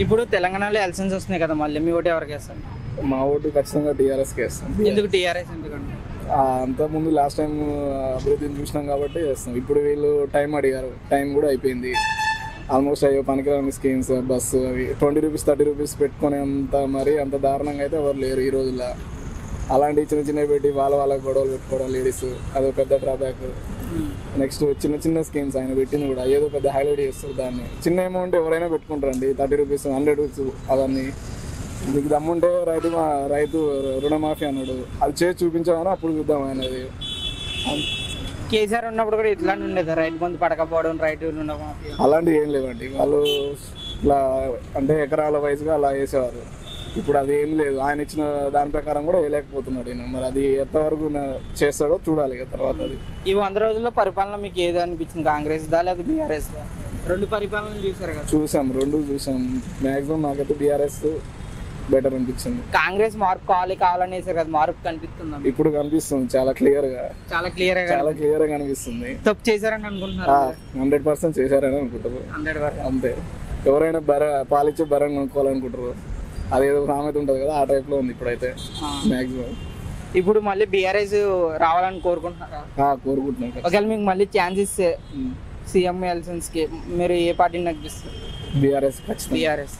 ఇప్పుడు తెలంగాణలో ఎలక్షన్స్ వస్తున్నాయి కదా, మళ్ళీ మీ ఓటు ఎవరికి వేస్తారు? మా ఓటు ఖచ్చితంగా టీఆర్ఎస్కి వేస్తాం. ఎందుకు టీఆర్ఎస్ ఎందుకంటే? అంతకుముందు లాస్ట్ టైం అభివృద్ధిని చూసినాం కాబట్టి వేస్తాం. ఇప్పుడు వీళ్ళు టైం అడిగారు, టైం కూడా అయిపోయింది. ఆల్మోస్ట్ అయ్యో పనికిరాని స్కీమ్స్, బస్సు అవి 20 రూపీస్ 30 రూపీస్ పెట్టుకునే అంత దారుణంగా అయితే ఎవరు లేరు ఈ రోజుల్లో. అలాంటి చిన్న చిన్నవి పెట్టి వాళ్ళ గొడవలు పెట్టుకోవడం లేడీస్, అదో పెద్ద డ్రాబ్యాక్. నెక్స్ట్ చిన్న స్కీమ్స్ ఆయన పెట్టింది కూడా ఏదో పెద్ద హైలైట్ చేస్తారు. దాన్ని చిన్న అమౌంట్ ఎవరైనా పెట్టుకుంటారండి, 30 రూపీస్ 100 రూపీస్. అవన్నీ మీకు దమ్ముంటే రైతు రుణమాఫీ అన్నాడు, అది చేసి చూపించామని అప్పుడు చూద్దాం అనేది. కేసీఆర్ ఉన్నప్పుడు కూడా ఇట్లాంటి ఉండేది, రైతు బంధు పడకపోవడం, రైతు రుణమాఫీ అలాంటివి ఏం లేవండి. వాళ్ళు ఇట్లా అంటే ఎకరాల వైజ్గా అలా వేసేవారు. ఇప్పుడు అది ఏం లేదు. ఆయన ఇచ్చిన దాని ప్రకారం కూడా వేయలేకపోతున్నాడు ఈయన. మరి అది ఎంతవరకు చేస్తాడో చూడాలి తర్వాత. అది ఈ 100 రోజుల్లో పరిపాలన మీకు ఏదో అనిపించింది, కాంగ్రెస్ దా లేదా బీఆర్ఎస్ దా? రెండు పరిపాలనలు చూసారు కదా? రెండు చూసాం. మ్యాక్సిమం నాకైతే బీఆర్ఎస్ బెటర్ అనిపించింది. కాంగ్రెస్ మార్పు కావాలని వేసారు కదా, మార్పు కనిపిస్తుంది ఇప్పుడు కనిపిస్తుంది చాలా క్లియర్ గా కనిపిస్తుంది. తప్పు చేశారని అనుకుంటున్నారు? 100% చేశారని అనుకుంటారు. 100% అంతే. ఎవరైనా పాలిచ్చే బర్రెని కొనుక్కోవాలనుకుంటారు, అదేదో సామెత ఉంటుంది కదా, ఆ టైప్ లో ఉంది ఇప్పుడైతే మ్యాక్సిమం. ఇప్పుడు మళ్ళీ బీఆర్ఎస్ రావాలని కోరుకుంటున్నారా? కోరుకుంటున్నాం. ఒకవేళ మీకు మళ్ళీ ఛాన్స్ ఇస్తే సీఎం ఎలక్షన్స్ కి మీరు ఏ పార్టీని నడిపిస్తారు? బీఆర్ఎస్. బీఆర్ఎస్.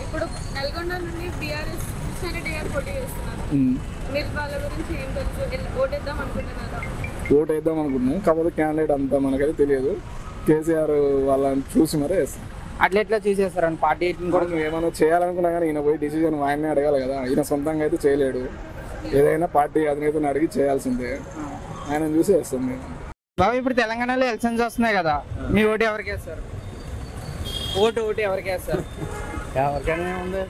ఇప్పుడు నల్గొండ నుండి బీఆర్ఎస్ కృష్ణారెడ్డి గారు పోటీ చేస్తున్నారు. మీరు వాళ్ళ గురించి ఏం తెలుసు? ఓటేద్దాం అనుకుంటున్నాం. కాకపోతే క్యాండిడేట్ అంతా మనకైతే తెలియదు. కేసీఆర్ వాళ్ళని చూసి మరే వేస్తాం. అట్లా ఎట్లా చూసేస్తారని పార్టీ కూడా ఏమైనా చేయాలనుకున్నా కానీ ఈయన పోయి డిసిజన్ ఆయన్నే అడగాలి కదా. ఈయన సొంతంగా అయితే చేయలేడు. ఏదైనా పార్టీ అధినేతను అడిగి చేయాల్సిందే. ఆయన చూసి వేస్తాం మేము. బాబు ఇప్పుడు తెలంగాణలో ఎలక్షన్స్ వస్తున్నాయి కదా, మీ ఓటు ఎవరికి వేస్తారు? ఓటు ఎవరికి వేస్తారు? ఎవరికైనా ఉంది.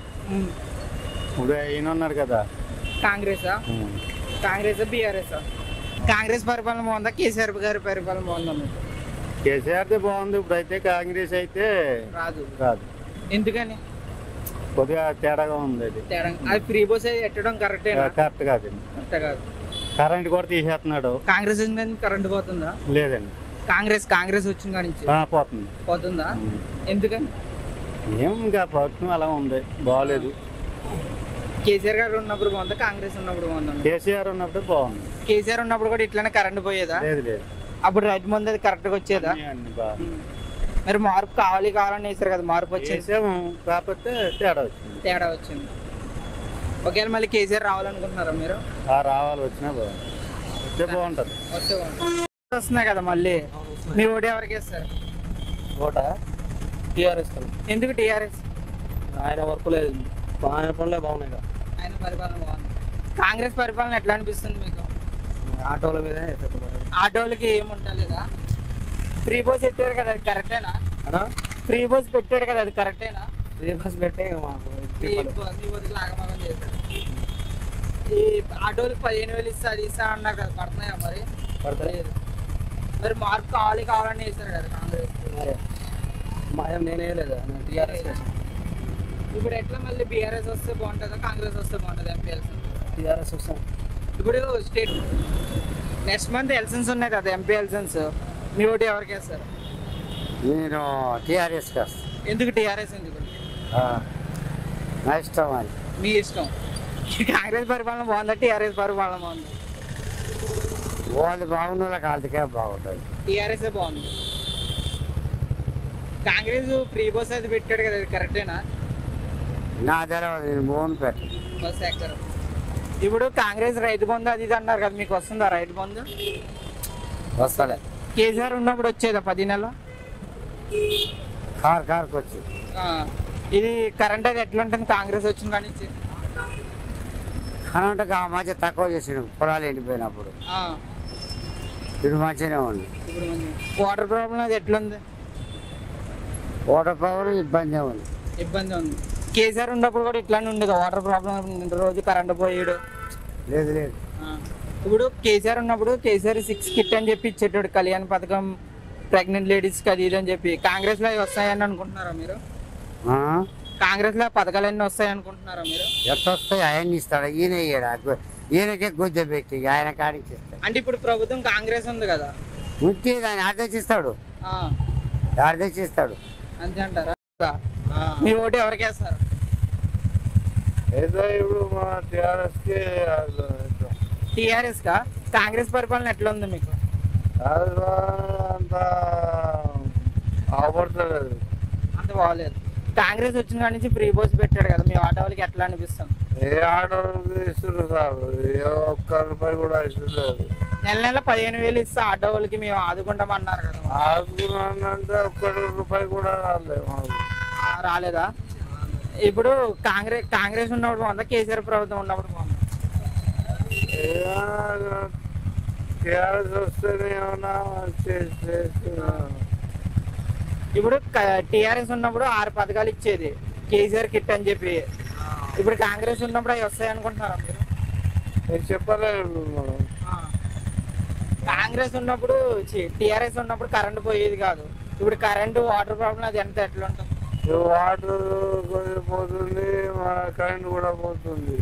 ఈయన ఉన్నాడు కదా, కాంగ్రెసా బీఆర్ఎస్? కాంగ్రెస్ పరిపాలన బాగుందా, కేసీఆర్ గారి పరిపాలన బాగుందా? కేసీఆర్దే బాగుంది. ఇప్పుడైతే కాంగ్రెస్ అయితే రాదు. ఎందుకని? కొద్దిగా తేడాగా ఉంది. అది ఫ్రీ బస్ ఎట్టడం కరెక్ట్ కాదు. కరెంట్ కూడా తీసేస్తున్నాడు. కాంగ్రెస్ వచ్చిందని కరెంట్ పోతుందా? లేదండి. కాంగ్రెస్ వచ్చిన కాడి నుంచి పోతుందా? ఎందుకని? ఏం ఇంకా ప్రభుత్వం అలా ఉంది, బాగలేదు. కేసీఆర్ గారు ఉన్నప్పుడు బాగుందా, కాంగ్రెస్ ఉన్నప్పుడు బాగుందా? కేసీఆర్ ఉన్నప్పుడు బాగుంది. కేసీఆర్ ఉన్నప్పుడు కూడా ఇట్లానే కరెంట్ పోయేదా? లేదు. అప్పుడు రైతు మంది అది కరెక్ట్ గా వచ్చేదా? మరి మార్పు కావాలని వేసారు కదా, మార్పు వచ్చేది కాకపోతే తేడా వచ్చింది. ఒకవేళ మళ్ళీ కేసీఆర్ రావాలనుకుంటున్నారా మీరు? రావాలి, వచ్చినా బాగుంటది. వస్తున్నాయి కదా మళ్ళీ, మీ ఓటు ఎవరికి వేస్తారు? ఓటా టీఆర్ఎస్. ఎందుకు టీఆర్ఎస్? ఆయన వర్క్ లేదు, ఆయన పనులే బాగున్నాయి కదా. ఆయన పరిపాలన బాగుంది. కాంగ్రెస్ పరిపాలన ఎట్లా అనిపిస్తుంది మీకు? ఆటోల మీద ఆటోలకి ఏముంటలేదా? ఫ్రీ బస్ పెట్టారు కదా, అది కరెక్టేనా? ఫ్రీ బస్ పెట్టాడు కదా, అది కరెక్టేనా? ఫ్రీ బస్ పెట్టే ఈ ఆటోలకు 15,000 ఇస్తా అన్నారు కదా, పడుతున్నాయా మరి? పడతలేదు. మరి మార్పు కావాలని వేసారు కదా కాంగ్రెస్. నేనే లేదా టీఆర్ఎస్. ఇప్పుడు ఎట్లా మళ్ళీ బీఆర్ఎస్ వస్తే బాగుంటుందా, కాంగ్రెస్ వస్తే బాగుంటుంది? ఎంపీ ఎలక్షన్ టీఆర్ఎస్ వస్తాం. ఇప్పుడు స్టేట్ నెక్స్ట్ మంత్ ఎలక్షన్స్ ఉన్నాయి కదా, ఎంపీ ఎలక్షన్స్, మీ ఓటు ఎవరికి వేస్తారు? నేను టీఆర్ఎస్ కాస్త. ఎందుకు టీఆర్ఎస్? ఎందుకు? నా ఇష్టం. అది మీ ఇష్టం. కాంగ్రెస్ పరిపాలన బాగుందా, టీఆర్ఎస్ పరిపాలన బాగుందా? వాళ్ళు బాగున్న వాళ్ళకి వాళ్ళకే బాగుంటుంది. టీఆర్ఎస్ బాగుంది. కాంగ్రెస్ ఫ్రీ బస్ అది పెట్టాడు కదా, అది కరెక్టేనా? నా తెలియదు, నేను మోహన్ పెట్ట బస్ ఎక్కరు. ఇప్పుడు కాంగ్రెస్ రైతు బంధు అది ఇది అన్నారు కదా, మీకు వస్తుందా రైతు బంధు? వస్తలే. కేసీఆర్ ఉన్నప్పుడు వచ్చేదా 10 నెలలు? కార్కి వచ్చి. ఇది కరెంట్ అది ఎట్లా ఉంటుంది కాంగ్రెస్ వచ్చిన కాడి నుంచి? కరెంట్ ఆ మధ్య తక్కువ చేసాడు, పొలాలు ఎండిపోయినప్పుడు. ఇప్పుడు మంచిగానే ఉంది. వాటర్ ప్రాబ్లం అది ఎట్లుంది? వాటర్ ప్రాబ్లం ఇబ్బంది ఉంది. కేసీఆర్ ఉన్నప్పుడు కూడా ఇట్లానే ఉండేది వాటర్ ప్రాబ్లం, రోజు కరెంట్ పోయాడు? లేదు. ఇప్పుడు కేసీఆర్ ఉన్నప్పుడు కేసీఆర్ 6 కిట్ అని చెప్పి ఇచ్చేటాడు, కళ్యాణ్ పథకం, ప్రెగ్నెంట్ లేడీస్కి అది ఇది అని చెప్పి. కాంగ్రెస్ లో వస్తాయని అనుకుంటున్నారా మీరు? కాంగ్రెస్ లో పథకాలన్నీ వస్తాయి అనుకుంటున్నారా మీరు? ఎట్లా వస్తాయి? ఆయన ఇస్తాడు, ఈయనకే గుజ్జ పెట్టి ఆయన కాడికి. అంటే ఇప్పుడు ప్రభుత్వం కాంగ్రెస్ ఉంది కదా, ఆయన ఆదేశిస్తాడు. అంతే అంటారా? మీ ఓటు ఎవరికి వేస్తారు? ఏదో ఇప్పుడు మా టీఆర్ఎస్కి టీఆర్ఎస్ కా? కాంగ్రెస్ పరిపాలన ఎట్లా ఉంది మీకు? అంత అవపడతలేదు. అంత బాగలేదు. కాంగ్రెస్ వచ్చిన కాడి నుంచి ఫ్రీ బస్ పెట్టాడు కదా, మీ ఆటో వాళ్ళకి ఎట్లా అనిపిస్తుంది? ఏ ఆటోకి ఇస్తున్నారు సార్, ఏ ఒక్క రూపాయి కూడా ఇస్తున్నారు. నెల నెల 15,000 ఇస్తే ఆటో వాళ్ళకి మేము ఆదుకుంటాం అన్నారు కదా. ఆదుకున్నానంటే ఒక్క రూపాయి కూడా రాలేదు మాకు. రాలేదా? ఇప్పుడు కాంగ్రెస్ ఉన్నప్పుడు బాగుందా, కేసీఆర్ ప్రభుత్వం ఉన్నప్పుడు బాగుందా? టీఆర్ఎస్ వస్తేనే ఏమన్నా ఇప్పుడు టీఆర్ఎస్ ఉన్నప్పుడు 6 పథకాలు ఇచ్చేది, కేసీఆర్ కిట్ అని చెప్పి. ఇప్పుడు కాంగ్రెస్ ఉన్నప్పుడు అవి వస్తాయి అనుకుంటున్నారా మీరు? నేను చెప్పలేదు. కాంగ్రెస్ ఉన్నప్పుడు టీఆర్ఎస్ ఉన్నప్పుడు కరెంట్ పోయేది కాదు. ఇప్పుడు కరెంటు వాటర్ ప్రాబ్లం అది ఎంత ఎట్లా ఉంటుంది? వాటర్ పోతుంది, కరెంట్ కూడా పోతుంది.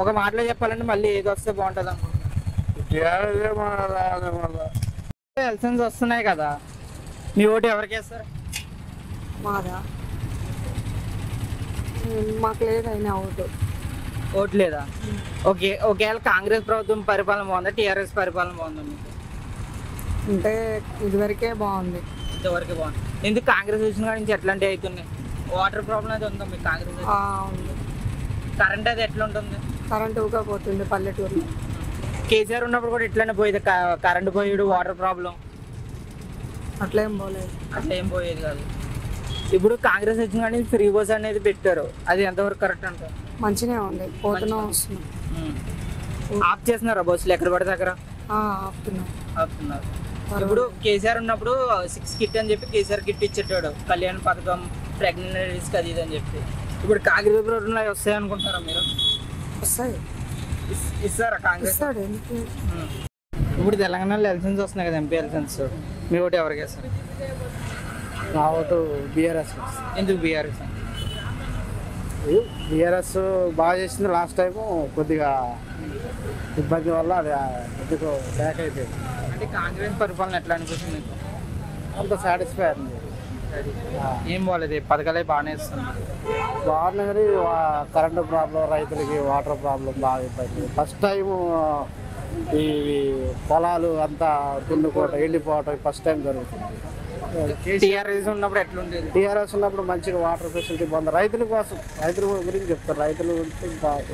ఒక మాటలో చెప్పాలంటే మళ్ళీ ఏది వస్తే బాగుంటుంది అనుకుంటున్నాను. టీఆర్ఎస్ రాదు. మళ్ళీ ఎలక్షన్స్ వస్తున్నాయి కదా, మీ ఓటు ఎవరికి వేస్తారు? మాదా మాకు లేదైనా ఓటు. ఓటు లేదా? ఒకవేళ కాంగ్రెస్ ప్రభుత్వం పరిపాలన బాగుందా, టీఆర్ఎస్ పరిపాలన బాగుందా మీకు? అంటే ఇదివరకే బాగుంది. ఇంతవరకు బాగుంది. ఎందుకు కాంగ్రెస్ వచ్చిన కాడి నుంచి ఎట్లాంటివి అవుతున్నాయి? వాటర్ ప్రాబ్లం అది ఉందా మీకు కాంగ్రెస్? ఉంది. కరెంట్ అది ఎట్లా ఉంటుంది? కరెంట్ ఊగా పోతుంది పల్లెటూరులో. కేసీఆర్ ఉన్నప్పుడు కూడా ఇట్లానే పోయేది, కరెంట్ పోయేడు, వాటర్ ప్రాబ్లం అట్లేం పోలేదు. అట్లా ఏం పోయేది కాదు. ఇప్పుడు కాంగ్రెస్ వచ్చిన కానీ ఫ్రీ బస్ అనేది పెట్టారు, అది ఎంతవరకు కరెక్ట్ అంటారు? మంచిగా ఉంది, పోతున్నాం వస్తున్నాం. ఆఫ్ చేస్తున్నారా బస్సులు ఎక్కడ పడితే అక్కడ? ఆపుతున్నారు. ఇప్పుడు కేసీఆర్ ఉన్నప్పుడు 6 కిట్ అని చెప్పి కేసీఆర్ కిట్ ఇచ్చేటాడు, కళ్యాణ పథకం, ప్రెగ్నెంట్ లేడీస్కి అది ఇది అని చెప్పి. ఇప్పుడు కాంగ్రెస్ ప్రభుత్వంలో వస్తాయి అనుకుంటారా మీరు? వస్తాయి. ఇస్తారా కాంగ్రెస్? ఇస్తాడు. ఎందుకు? ఇప్పుడు తెలంగాణలో ఎలక్షన్స్ వస్తున్నాయి కదా, ఎంపీ ఎలక్షన్స్. మీ ఓటు ఎవరికి వేస్తారు? నా ఓటు బీఆర్ఎస్. ఎందుకు బీఆర్ఎస్? బీఆర్ఎస్ బాగా చేసింది. లాస్ట్ టైము కొద్దిగా ఇబ్బంది వల్ల అది కొద్దిగా బ్యాక్ అయిపోయింది. అంటే కాంగ్రెస్ పరిపాలన ఎట్లా అనిపిస్తుంది మీకు? అంత సాటిస్ఫై అయింది. ఏం బాగాలేదు, పథకాలే బాగానే ఇస్తుంది. బాగున్నాయి కానీ కరెంటు ప్రాబ్లం, రైతులకి వాటర్ ప్రాబ్లం బాగా ఇబ్బంది. ఫస్ట్ టైము ఈ పొలాలు అంతా దున్నుకోవటం, ఎండిపోవటం ఫస్ట్ టైం జరుగుతుంది. టీఆర్ఎస్ ఉన్నప్పుడు ఎట్లుండేది? టీఆర్ఎస్ ఉన్నప్పుడు మంచిగా వాటర్ ఫెసిలిటీ బాగుంది. రైతుల కోసం, రైతుల గురించి చెప్తారు. రైతుల గురించి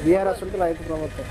బీఆర్ఎస్ ఉంటే రైతు ప్రభుత్వం.